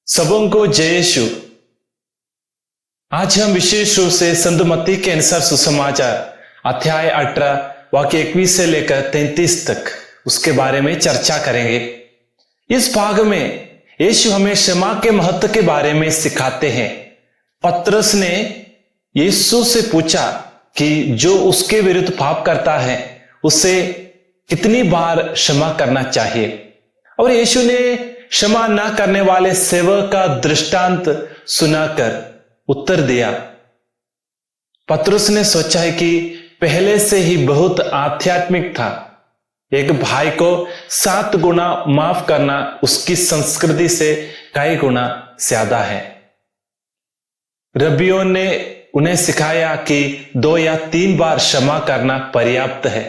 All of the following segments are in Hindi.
सबों को जय यीशु। आज हम विशेष रूप से संत मत्ती के अनुसार सुसमाचार अध्याय 18 वाक्य 21 से लेकर 33 तक उसके बारे में चर्चा करेंगे। इस भाग में यीशु हमें क्षमा के महत्व के बारे में सिखाते हैं। पतरस ने यीशु से पूछा कि जो उसके विरुद्ध पाप करता है उसे कितनी बार क्षमा करना चाहिए, और यीशु ने क्षमा न करने वाले सेवक का दृष्टांत सुनाकर उत्तर दिया। पतरस ने सोचा है कि पहले से ही बहुत आध्यात्मिक था। एक भाई को 7 गुना माफ करना उसकी संस्कृति से कई गुना ज्यादा है। रब्बियों ने उन्हें सिखाया कि 2 या 3 बार क्षमा करना पर्याप्त है।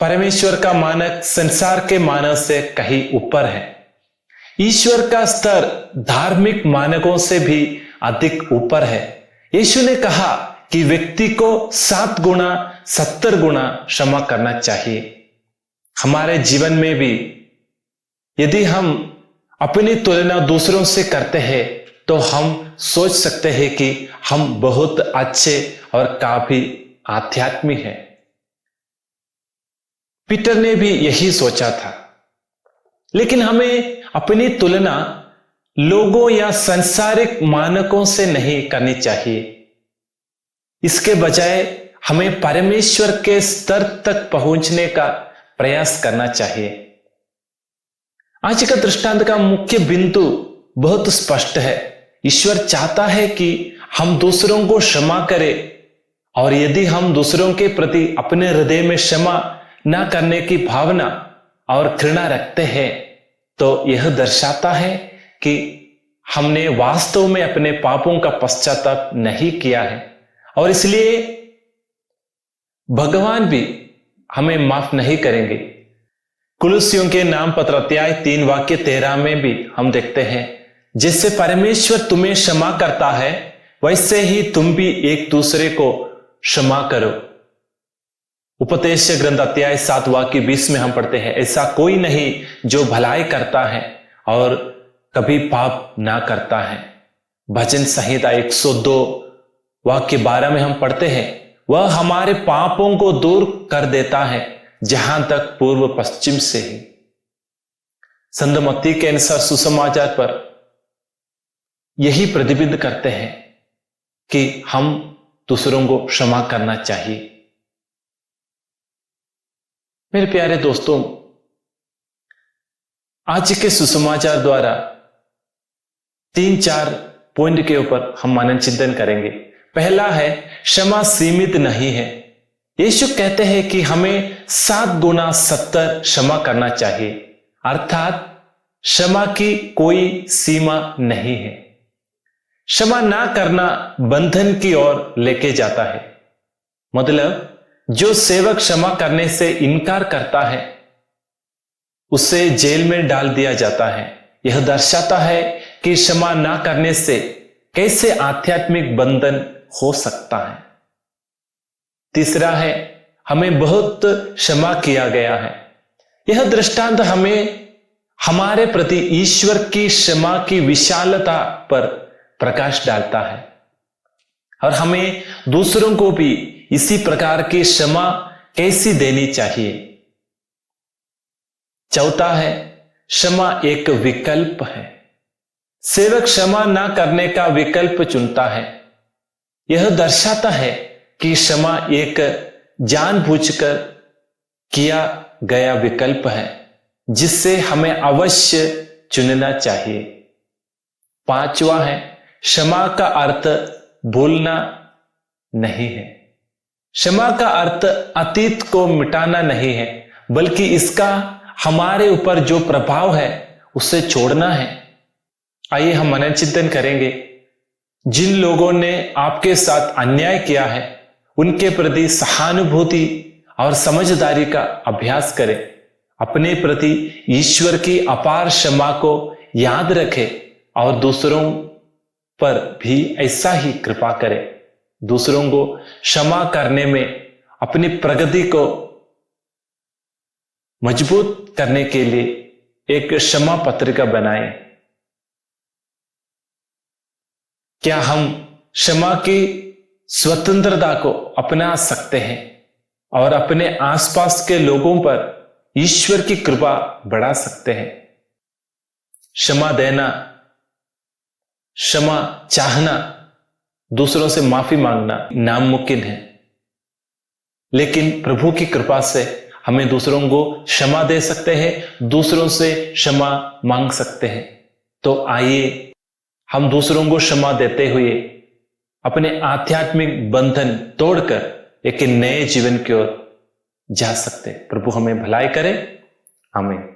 परमेश्वर का मानक संसार के मानक से कहीं ऊपर है। ईश्वर का स्तर धार्मिक मानकों से भी अधिक ऊपर है। यीशु ने कहा कि व्यक्ति को 7 गुना 70 गुना क्षमा करना चाहिए। हमारे जीवन में भी यदि हम अपनी तुलना दूसरों से करते हैं तो हम सोच सकते हैं कि हम बहुत अच्छे और काफी आध्यात्मिक हैं। पीटर ने भी यही सोचा था, लेकिन हमें अपनी तुलना लोगों या सांसारिक मानकों से नहीं करनी चाहिए। इसके बजाय हमें परमेश्वर के स्तर तक पहुंचने का प्रयास करना चाहिए। आज का दृष्टांत का मुख्य बिंदु बहुत स्पष्ट है। ईश्वर चाहता है कि हम दूसरों को क्षमा करें, और यदि हम दूसरों के प्रति अपने हृदय में क्षमा न करने की भावना और घृणा रखते हैं तो यह दर्शाता है कि हमने वास्तव में अपने पापों का पश्चाताप नहीं किया है, और इसलिए भगवान भी हमें माफ नहीं करेंगे। कुलुस्सियों के नाम पत्र अध्याय 3 वाक्य 13 में भी हम देखते हैं, जैसे परमेश्वर तुम्हें क्षमा करता है वैसे ही तुम भी एक दूसरे को क्षमा करो। उपदेश ग्रंथ अध्याय 7 वाक्य 20 में हम पढ़ते हैं, ऐसा कोई नहीं जो भलाई करता है और कभी पाप ना करता है। भजन संहिता 102 वाक्य 12 में हम पढ़ते हैं, वह हमारे पापों को दूर कर देता है जहां तक पूर्व पश्चिम से ही। संत मत्ती के अनुसार सुसमाचार पर यही प्रतिबिंब करते हैं कि हम दूसरों को क्षमा करना चाहिए। मेरे प्यारे दोस्तों, आज के सुसमाचार द्वारा 3-4 पॉइंट के ऊपर हम मनन चिंतन करेंगे। पहला है, क्षमा सीमित नहीं है। यीशु कहते हैं कि हमें 7 गुना 70 क्षमा करना चाहिए, अर्थात क्षमा की कोई सीमा नहीं है। क्षमा ना करना बंधन की ओर लेके जाता है। मतलब जो सेवक क्षमा करने से इनकार करता है उसे जेल में डाल दिया जाता है। यह दर्शाता है कि क्षमा ना करने से कैसे आध्यात्मिक बंधन हो सकता है। तीसरा है, हमें बहुत क्षमा किया गया है। यह दृष्टांत हमें हमारे प्रति ईश्वर की क्षमा की विशालता पर प्रकाश डालता है, और हमें दूसरों को भी इसी प्रकार की क्षमा कैसी देनी चाहिए। चौथा है, क्षमा एक विकल्प है। सेवक क्षमा ना करने का विकल्प चुनता है। यह दर्शाता है कि क्षमा एक जानबूझकर किया गया विकल्प है जिससे हमें अवश्य चुनना चाहिए। पांचवा है, क्षमा का अर्थ भूलना नहीं है। क्षमा का अर्थ अतीत को मिटाना नहीं है, बल्कि इसका हमारे ऊपर जो प्रभाव है उसे छोड़ना है। आइए हम मनन चिंतन करेंगे। जिन लोगों ने आपके साथ अन्याय किया है उनके प्रति सहानुभूति और समझदारी का अभ्यास करें। अपने प्रति ईश्वर की अपार क्षमा को याद रखें और दूसरों पर भी ऐसा ही कृपा करें। दूसरों को क्षमा करने में अपनी प्रगति को मजबूत करने के लिए एक क्षमा पत्रिका बनाएं। क्या हम क्षमा की स्वतंत्रता को अपना सकते हैं और अपने आसपास के लोगों पर ईश्वर की कृपा बढ़ा सकते हैं? क्षमा देना, क्षमा चाहना, दूसरों से माफी मांगना नामुमकिन है, लेकिन प्रभु की कृपा से हमें दूसरों को क्षमा दे सकते हैं, दूसरों से क्षमा मांग सकते हैं। तो आइए हम दूसरों को क्षमा देते हुए अपने आध्यात्मिक बंधन तोड़कर एक नए जीवन की ओर जा सकते हैं। प्रभु हमें भलाई करे। आमीन।